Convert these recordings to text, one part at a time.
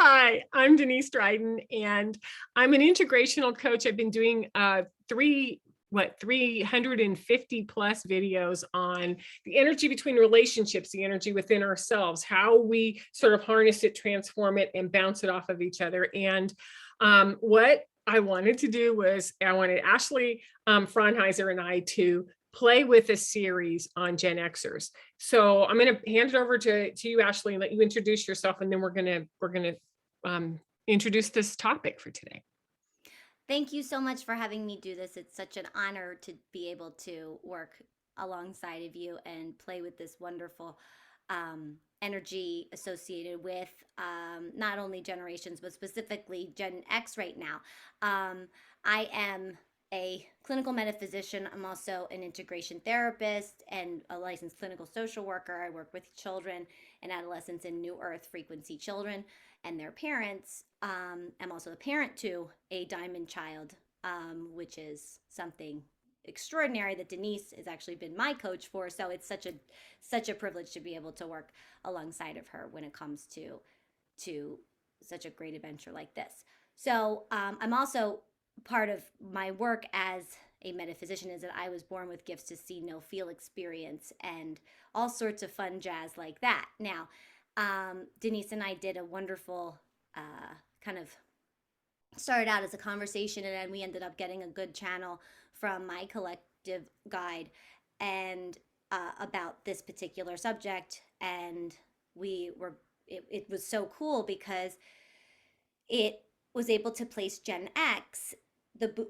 Hi, I'm Denise Dryden, and I'm an integrational coach. I've been doing 350 plus videos on the energy between relationships, the energy within ourselves, how we sort of harness it, transform it, and bounce it off of each other. And what I wanted to do was I wanted Ashley Fronheiser and I to play with a series on Gen Xers. So I'm going to hand it over to you, Ashley, and let you introduce yourself, and then we're gonna introduce this topic for today. Thank you so much for having me do this. It's such an honor to be able to work alongside of you and play with this wonderful energy associated with not only generations, but specifically Gen X right now. I am a clinical metaphysician. I'm also an integration therapist and a licensed clinical social worker. I work with children and adolescents in New Earth frequency children and their parents. I'm also a parent to a diamond child, which is something extraordinary that Denise has actually been my coach for. So it's such a privilege to be able to work alongside of her when it comes to such a great adventure like this. So I'm also part of my work as a metaphysician is that I was born with gifts to see, know, feel, experience, and all sorts of fun jazz like that. Now, Denise and I did a wonderful kind of started out as a conversation, and then we ended up getting a good channel from my collective guide and about this particular subject. And it was so cool because it was able to place Gen X.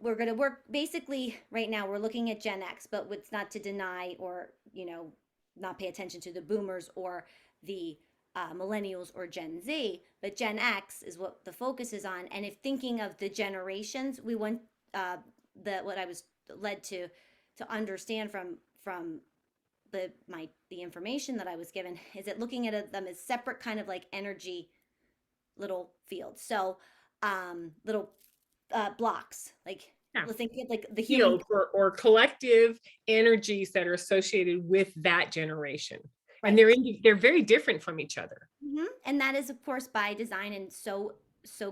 We're going to work basically right now. We're looking at Gen X, but it's not to deny or not pay attention to the boomers or the millennials or Gen Z, but Gen X is what the focus is on. And if thinking of the generations, we want what I was led to understand from the information that I was given is that looking at them as separate kind of like energy little fields. So little blocks, like Yeah. think of like the human Field or collective energies that are associated with that generation. And right. they're very different from each other. And that is, of course, by design and so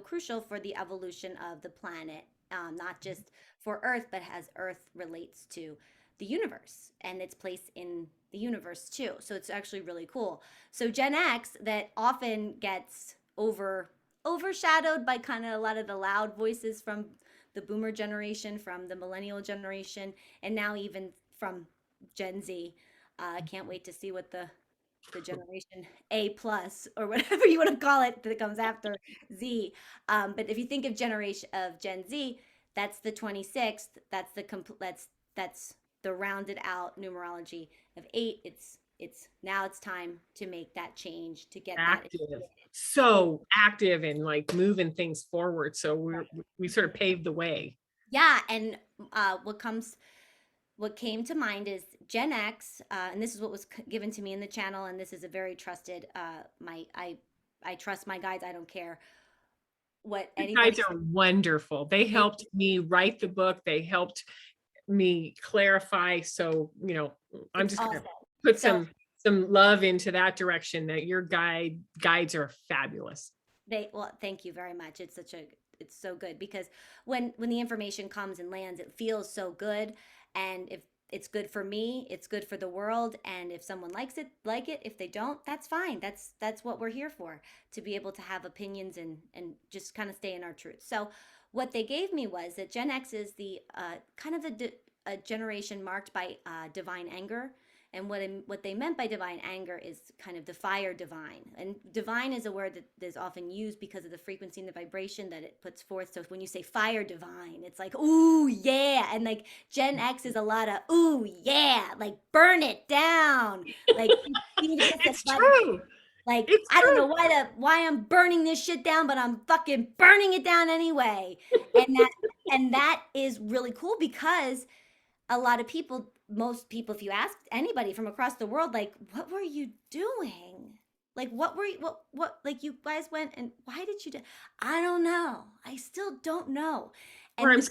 crucial for the evolution of the planet, not just for Earth, but as Earth relates to the universe and its place in the universe too. So it's actually really cool. So Gen X that often gets overshadowed by kind of a lot of the loud voices from the boomer generation, from the millennial generation, and now even from Gen Z. I can't wait to see what the generation A plus or whatever you want to call it that comes after Z. But if you think of generation of Gen Z, that's the 26th. That's the rounded out numerology of 8. It's now it's time to make that change to get that. Active, so active and like moving things forward. So we sort of paved the way. Yeah, and what came to mind is Gen X, and this is what was given to me in the channel, and this is a very trusted. I trust my guides. I don't care what You anybody guys are wonderful. They says. helped me write the book. They helped me clarify. So, I'm It's just going awesome. to put So some love into that direction. That your guides are fabulous. thank you very much. It's so good because when the information comes and lands, it feels so good, and if it's good for me, it's good for the world, and if someone likes it, like it. If they don't, that's fine. That's what we're here for, to be able to have opinions and just kind of stay in our truth. So what they gave me was that Gen X is the kind of a generation marked by divine anger. And what they meant by divine anger is kind of the fire divine. And divine is a word that is often used because of the frequency and the vibration that it puts forth. So when you say fire divine, it's like, ooh, yeah. And like Gen X is a lot of, ooh, yeah, like burn it down. Like, It's true. like It's I don't know true. why I'm burning this shit down, but I'm fucking burning it down anyway. And that is really cool because a lot of people, most people, if you ask anybody from across the world, like, what were you doing? Like, like you guys went and why did you do? I don't know. I still don't know. Or And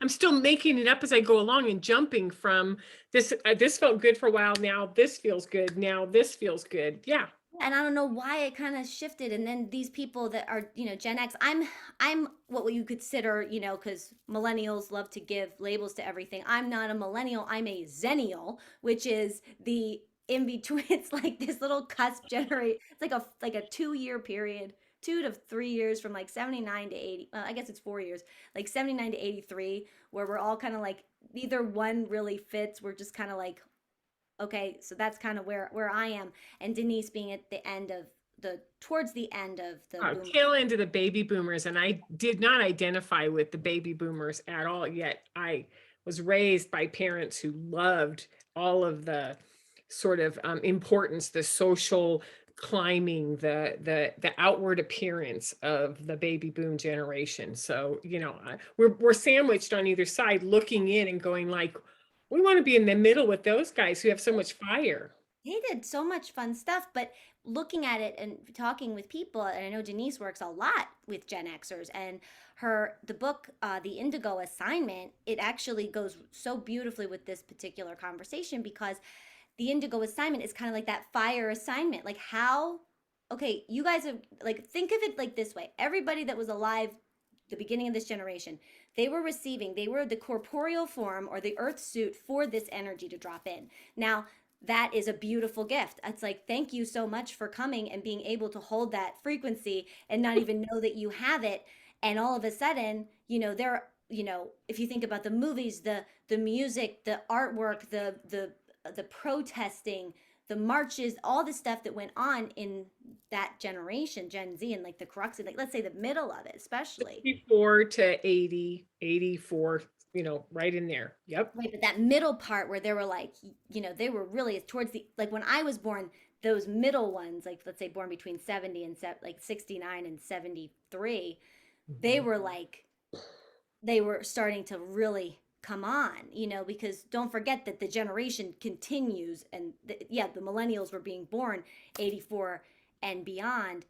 I'm still making it up as I go along and jumping from this. This felt good for a while. Now this feels good. Now this feels good. Yeah. and I don't know why it kind of shifted. And then these people that are, Gen X, I'm what you consider, because millennials love to give labels to everything. I'm not a millennial. I'm a zennial, which is the in between. It's like this little cusp generate. It's like a 2 year period, 2 to 3 years from like 79 to 80. I guess it's 4 years, like 79 to 83, where we're all kind of like neither one really fits. We're just kind of like, okay, so that's kind of where I am, and Denise being at the end of the towards the end of the boom. Tail end of the baby boomers, and I did not identify with the baby boomers at all, yet I was raised by parents who loved all of the sort of importance, the social climbing, the outward appearance of the baby boom generation. So, we're sandwiched on either side, looking in and going like, we want to be in the middle with those guys who have so much fire. They did so much fun stuff, but looking at it and talking with people, and I know Denise works a lot with Gen Xers, and the book, The Indigo Assignment, it actually goes so beautifully with this particular conversation, because the Indigo Assignment is kind of like that fire assignment. Like, how, okay, you guys have, like, think of it like this way. Everybody that was alive the beginning of this generation, they were the corporeal form or the earth suit for this energy to drop in. Now, that is a beautiful gift. It's like, thank you so much for coming and being able to hold that frequency and not even know that you have it. And all of a sudden, if you think about the movies, the music, the artwork, the protesting, the marches, all the stuff that went on in that generation, Gen Z, and like the crux of, like, let's say the middle of it, especially. 54 to 80, 84, right in there. Yep. Right, but that middle part where they were like, they were really towards the, like when I was born, those middle ones, like let's say born between 70 and like 69 and 73, they Mhm. were like, they were starting to really come on, because don't forget that the generation continues, and yeah, the millennials were being born 84 and beyond,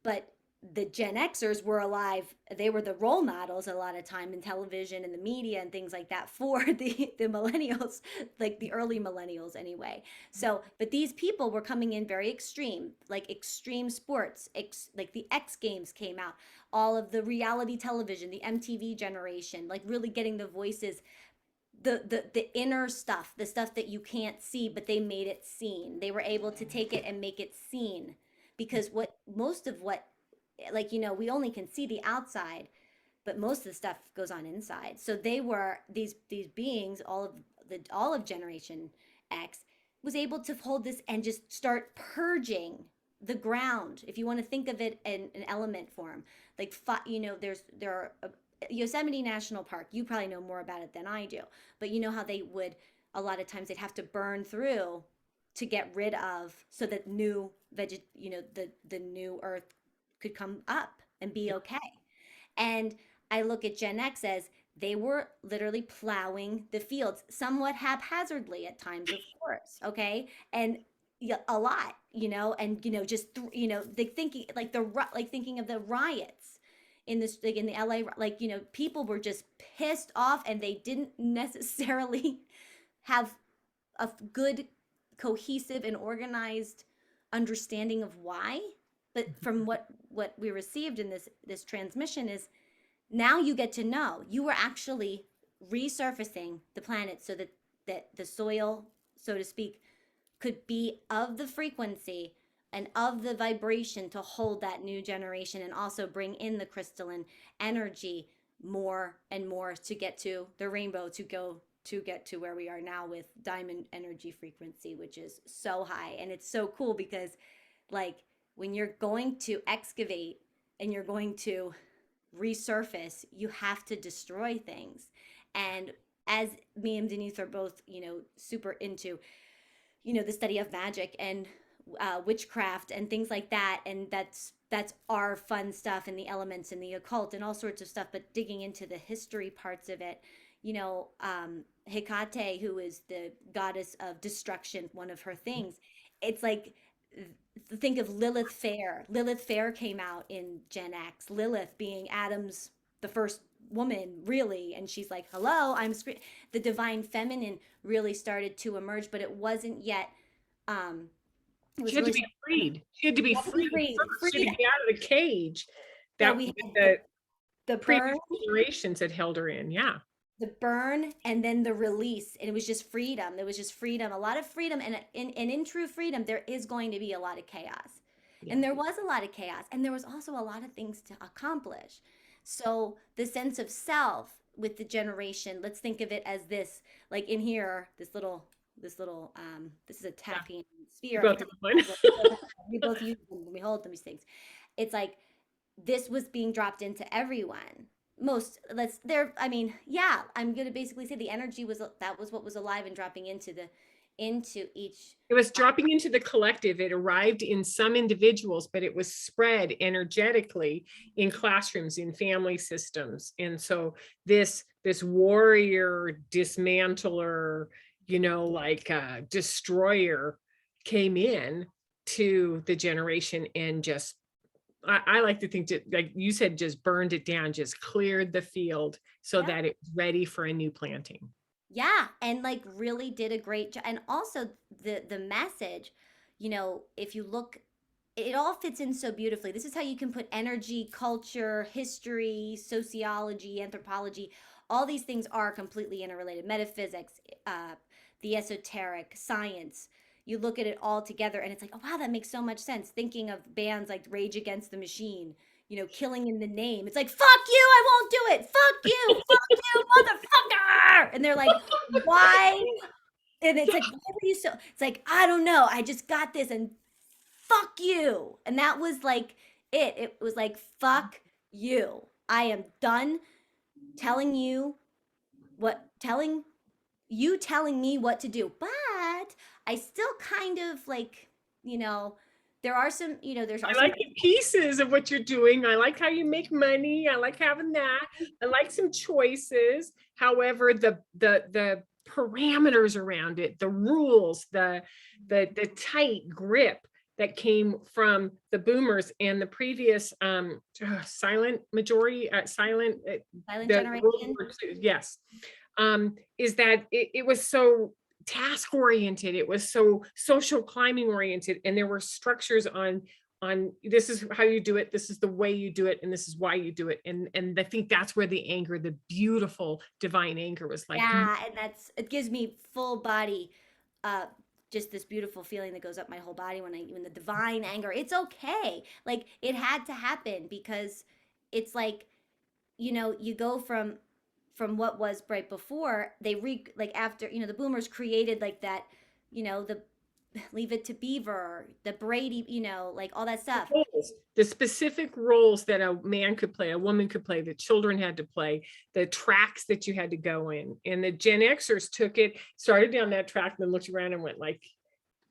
but the Gen Xers were alive. They were the role models a lot of time in television and the media and things like that for the millennials, like the early millennials anyway. So, but these people were coming in very extreme, like extreme sports, like the X Games came out, all of the reality television, the MTV generation, like really getting the voices, the inner stuff, the stuff that you can't see, but they made it seen. They were able to take it and make it seen, because what most of what, like, we only can see the outside, but most of the stuff goes on inside. So they were these beings, all of Generation X was able to hold this and just start purging the ground. If you want to think of it in an element form, like, there are Yosemite National Park. You probably know more about it than I do, but you know how they would, a lot of times they'd have to burn through to get rid of, so that new the new earth could come up and be okay. And I look at Gen X as they were literally plowing the fields, somewhat haphazardly at times, of course, okay? And yeah, a lot, and just like thinking, like thinking of the riots in this, like in the LA, like, people were just pissed off, and they didn't necessarily have a good, cohesive, and organized understanding of why. But from what we received in this transmission is, now you get to know you were actually resurfacing the planet, so that the soil, so to speak, could be of the frequency and of the vibration to hold that new generation, and also bring in the crystalline energy more and more to get to the rainbow, to get to where we are now with diamond energy frequency, which is so high. And it's so cool because, like, when you're going to excavate and you're going to resurface, you have to destroy things. And as me and Denise are both, super into, the study of magic and witchcraft and things like that, and that's our fun stuff, and the elements and the occult and all sorts of stuff. But digging into the history parts of it, Hecate, who is the goddess of destruction, one of her things, it's like, think of Lilith Fair. Lilith Fair came out in Gen X. Lilith being Adam's, the first woman, really, and she's like, "Hello, the divine feminine really started to emerge, but it wasn't yet, um, It She was had to really be freed. She had to be had to be freed freed, first. She had to get out of the cage So that we had the burn, previous generations had held her in. Yeah. and then the release, and it was just freedom. There was just freedom, a lot of freedom, and in true freedom, there is going to be a lot of chaos, Yeah. and there was a lot of chaos, and there was also a lot of things to accomplish. So the sense of self with the generation, let's think of it as this, like in here, this is a Yeah. taffy We sphere. both have one. We both use them, we hold them, these things. It's like this was being dropped into everyone. Most let's there I mean, yeah, I'm going to basically say the energy was that was what was alive and dropping into each. It was dropping into the collective. It arrived in some individuals, but it was spread energetically in classrooms, in family systems. And so this warrior dismantler, like destroyer came in to the generation and just, I like to think that, like you said, just burned it down, just cleared the field so Yeah. that it was ready for a new planting. Yeah, and like really did a great job. And also the message, if you look, it all fits in so beautifully. This is how you can put energy, culture, history, sociology, anthropology. All these things are completely interrelated. Metaphysics, the esoteric, science. You look at it all together and it's like, oh wow, that makes so much sense. Thinking of bands like Rage Against the Machine, killing in the name. It's like, fuck you, I won't do it. Fuck you, motherfucker. And they're like, why? And it's like, why were you so? It's like, I don't know. I just got this and fuck you. And that was like it. It was like, fuck you. I am done telling you telling telling me what to do. But I still kind of like, there are some, there's are I some. like the pieces of what you're doing. I like how you make money. I like having that. I like some choices. However, the parameters around it, the rules, the tight grip that came from the boomers and the previous silent majority, Silent the World generation. War II, yes, is that it was so task oriented, it was so social climbing oriented, and there were structures on this is how you do it, this is the way you do it, and this is why you do it. And I think that's where the anger, the beautiful divine anger, was like, Yeah, and it gives me full body, uh just this beautiful feeling that goes up my whole body when the divine anger. It's okay. Like it had to happen because it's like, you go from what was right before like after, the boomers created like that, the Leave It to Beaver, the Brady, like all that stuff. roles, the specific roles that a man could play, a woman could play, the children had to play, the tracks that you had to go in. And the Gen Xers took it, started down that track, and then looked around and went like,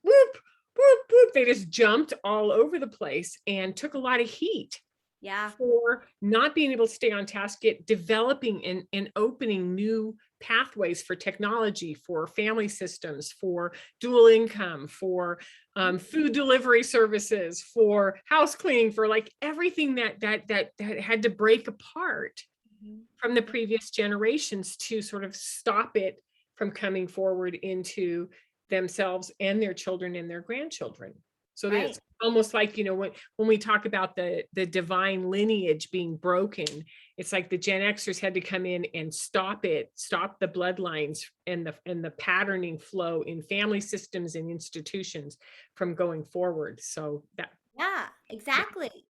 whoop, whoop, whoop. They just jumped all over the place and took a lot of heat Yeah. for not being able to stay on task, yet developing and opening new pathways for technology, for family systems, for dual income, for food delivery services, for house cleaning, for like everything that had to break apart Mhm. from the previous generations to sort of stop it from coming forward into themselves and their children and their grandchildren. So Right. it's almost like, when we talk about the divine lineage being broken, it's like the Gen Xers had to come in and stop the bloodlines and the patterning flow in family systems and institutions from going forward. So that, Yeah, yeah. exactly.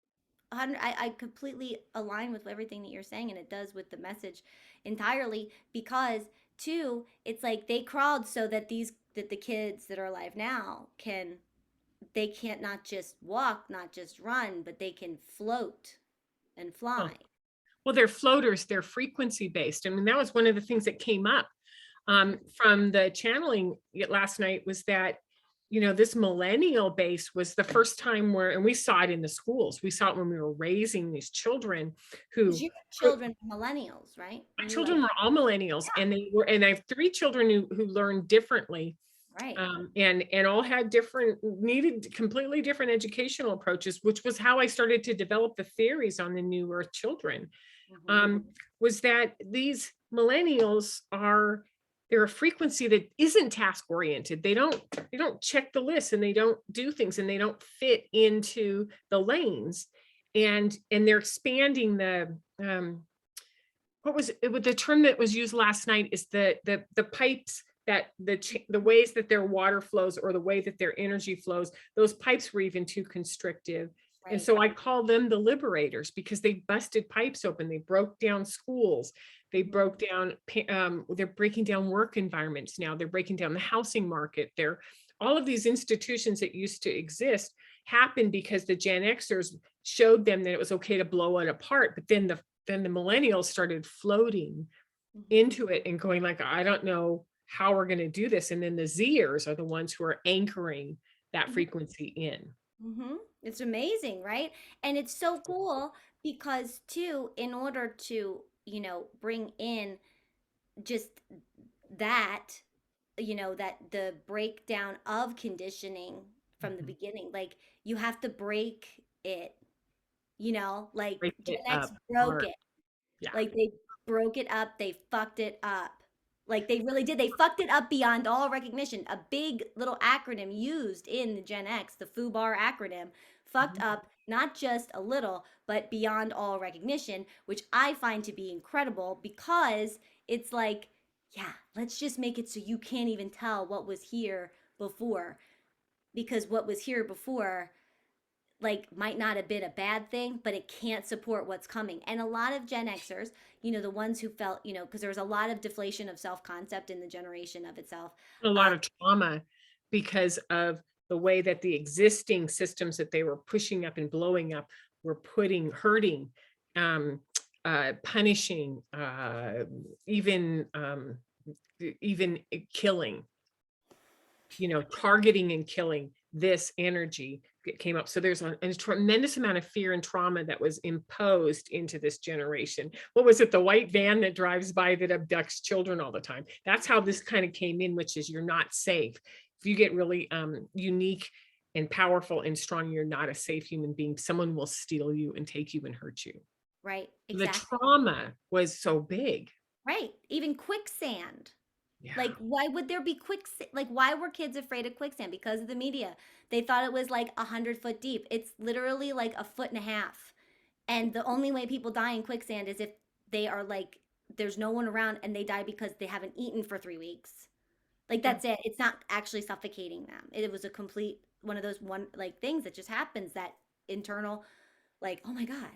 I completely align with everything that you're saying, and it does with the message entirely. Because too, it's like they crawled so that the kids that are alive now they can't not just walk, not just run, but they can float and Oh, fly. well, they're floaters, they're frequency based. I mean, that was one of the things that came up from the channeling last night, was that, this millennial base was the first time where, and we saw it in the schools, we saw it when we were raising these children Because who, you have children, millennials, right? my When you like, children were all millennials, and I have 3 children who learned differently, right. and all had needed completely different educational approaches, which was how I started to develop the theories on the New Earth children. Mhm. Was that these millennials are they're a frequency that isn't task oriented. They don't check the list, and they don't do things, and they don't fit into the lanes. And they're expanding the what was it, with the term that was used last night is the pipes, that the ways that their water flows, or the way that their energy flows, those pipes were even too constrictive. And Right. so I call them the liberators, because they busted pipes open. They broke down schools. They broke down, they're breaking down work environments now. They're breaking down the housing market. They're all of these institutions that used to exist happened because the Gen Xers showed them that it was okay to blow it apart. But then the millennials started floating into it and going like, I don't know how we're going to do this. And then the Zers are the ones who are anchoring that frequency in. It's amazing, right? And it's so cool because too, in order to, bring in just that, that the breakdown of conditioning from the beginning, like you have to break it, like Break Gen it X up broke apart. it. Yeah. Like they broke it up, they fucked it up. Like they really did. They fucked it up beyond all recognition. A big little acronym used in the Gen X, the FUBAR acronym, fucked up not just a little, but beyond all recognition, which I find to be incredible because it's like, yeah, let's just make it so you can't even tell what was here before. Because what was here before like might not have been a bad thing, but it can't support what's coming. And a lot of Gen Xers, the ones who felt, because there was a lot of deflation of self-concept in the generation of itself. A lot of trauma because of the way that the existing systems that they were pushing up and blowing up were hurting, punishing, even killing, targeting and killing this energy that came up. So there's a tremendous amount of fear and trauma that was imposed into this generation. What was it? The white van that drives by that abducts children all the time. That's how this kind of came in, which is you're not safe. If you get really unique and powerful and strong, you're not a safe human being. Someone will steal you and take you and hurt you. Right, The exactly. trauma was so big. Right, even quicksand. Yeah. Like, why would there be quicksand? Like, why were kids afraid of quicksand? Because of the media. They thought it was like 100 foot deep. It's literally like a foot and a half. And the only way people die in quicksand is if they are like, there's no one around and they die because they haven't eaten for 3 weeks. Like, Yeah. that's it. It's not actually suffocating them. It was a complete one of those like things that just happens, that internal, like, oh my God,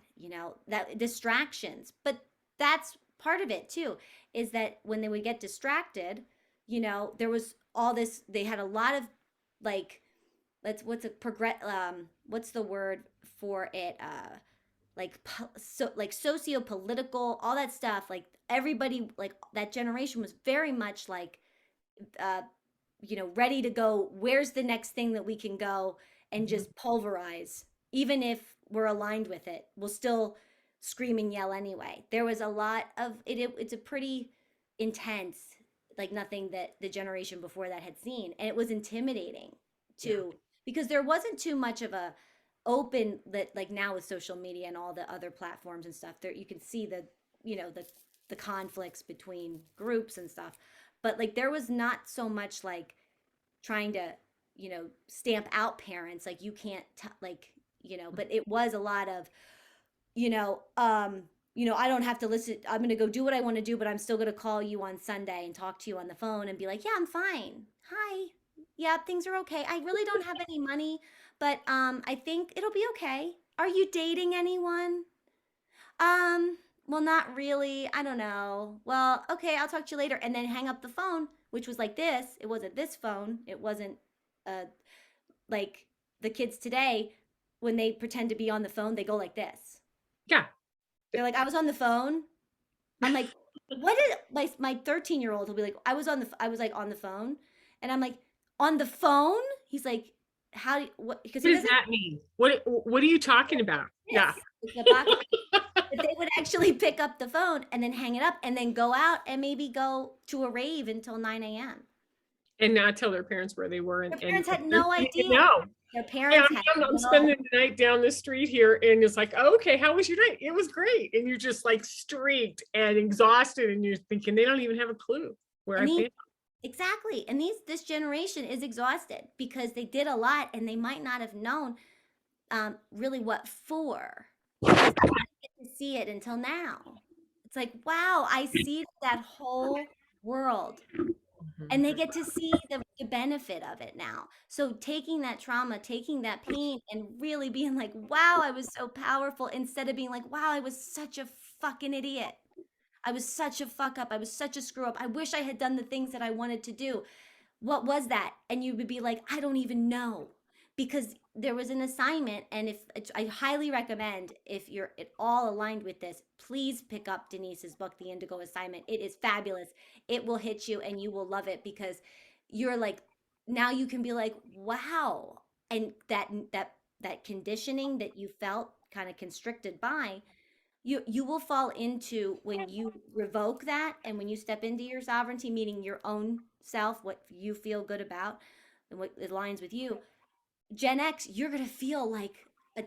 that distractions. But that's part of it too, is that when they would get distracted, there was all this, they had a lot of like, what's the word for it? Like, like socio-political, all that stuff. Like everybody, like that generation was very much like, uh, ready to go. Where's the next thing that we can go and just pulverize? Even if we're aligned with it, we'll still scream and yell anyway. There was a lot of it. It's a pretty intense, like nothing that the generation before that had seen. And it was intimidating too, because there wasn't too much of a open that, like now with social media and all the other platforms and stuff, there you can see the conflicts between groups and stuff. But like there was not so much like trying to stamp out parents, like you can't like but it was a lot of I don't have to listen, I'm going to go do what I want to do, but I'm still going to call you on Sunday and talk to you on the phone and be like, yeah, I'm fine, hi, yeah, things are okay, I really don't have any money, but I think it'll be okay. Are you dating anyone? Well, not really. I don't know. Well, okay, I'll talk to you later. And then hang up the phone, which was like this. It wasn't this phone. It wasn't uh like the kids today, when they pretend to be on the phone, they go like this. Yeah. They're like, I was on the phone. I'm like, what is my 13-year-old will be like, I was like on the phone. And I'm like, on the phone? He's like, how do you, what, because What he does doesn't that mean? What are you talking about? this. Yeah. It's a box. But they would actually pick up the phone and then hang it up and then go out and maybe go to a rave until 9 a.m. And not tell their parents where they were. Their And parents had no idea. no. Their Hey, parents had I'm no. spending the night down the street here. And it's like, oh, okay, how was your night? It was great. And you're just like streaked and exhausted. And you're thinking they don't even have a clue where And I've he been. Exactly. And this generation is exhausted because they did a lot and they might not have known really what for, because they didn't get to see it until now. It's like, wow, I see that whole world. And Mhm. they get to see the benefit of it now. So taking that trauma, taking that pain, and really being like, wow, I was so powerful, instead of being like, wow, I was such a fucking idiot. I was such a fuck up. I was such a screw up. I wish I had done the things that I wanted to do. What was that? And you would be like, I don't even know. Because there was an assignment, and if I highly recommend, if you're at all aligned with this, please pick up Denise's book, The Indigo Assignment. It is fabulous. It will hit you and you will love it, because you're like, now you can be like, wow. And that conditioning that you felt kind of constricted by, you will fall into, when you revoke that and when you step into your sovereignty, meaning your own self, what you feel good about and what aligns with you. Gen X, you're gonna feel like a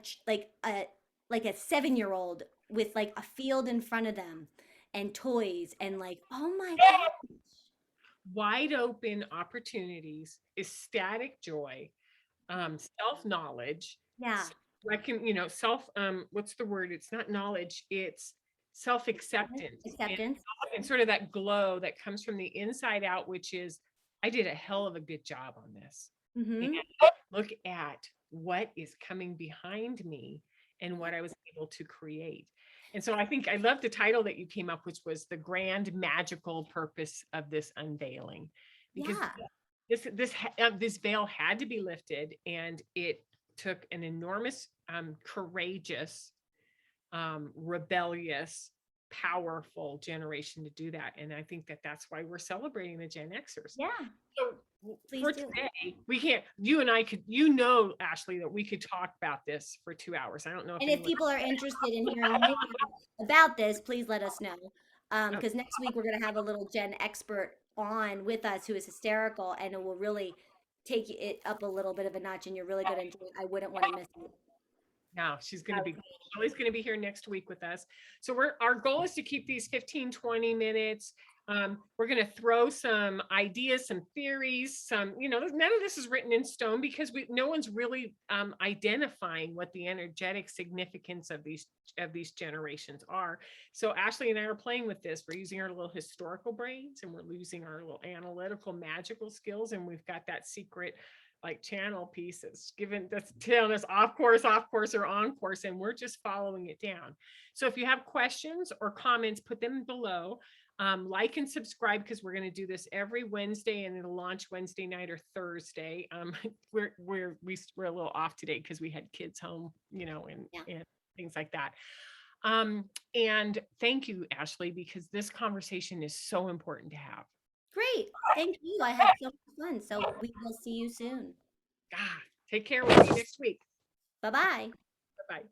7-year-old with like a field in front of them and toys and like, oh my god. Wide open opportunities, ecstatic joy, self-knowledge, Yeah. self, what's the word? It's not knowledge, it's self-acceptance, Acceptance. and sort of that glow that comes from the inside out, which is, I did a hell of a good job on this. And Mm-hmm. look at what is coming behind me and what I was able to create. And so I think I love the title that you came up, which was the grand magical purpose of this unveiling, because Yeah. this veil had to be lifted, and it took an enormous, courageous, rebellious, powerful generation to do that. And I think that that's why we're celebrating the Gen Xers. Yeah. So Please for do. today, we can't, you and I could, you know, Ashley, that we could talk about this for 2 hours. I don't know if And if anyone. people are interested in hearing more about this, please let us know. Oh, Because next week we're going to have a little Gen expert on with us who is hysterical, and it will really take it up a little bit of a notch, and you're really going to enjoy it. I wouldn't want to miss it. no, she's going to That be, was Shelley's going to be here next week with us. So our goal is to keep these 15, 20 minutes. We're going to throw some ideas, some theories, some, none of this is written in stone, because no one's really identifying what the energetic significance of these generations are. So Ashley and I are playing with this. We're using our little historical brains, and we're using our little analytical, magical skills, and we've got that secret like channel pieces given that's telling us off course, or on course, and we're just following it down. So if you have questions or comments, put them below. Like and subscribe, because we're going to do this every Wednesday, and it'll launch Wednesday night or Thursday. We're a little off today because we had kids home, yeah. and things like that. And thank you, Ashley, because this conversation is so important to have. Great. Thank you. I had so much fun. So we will see you soon. God, take care. We'll see you next week. Bye bye.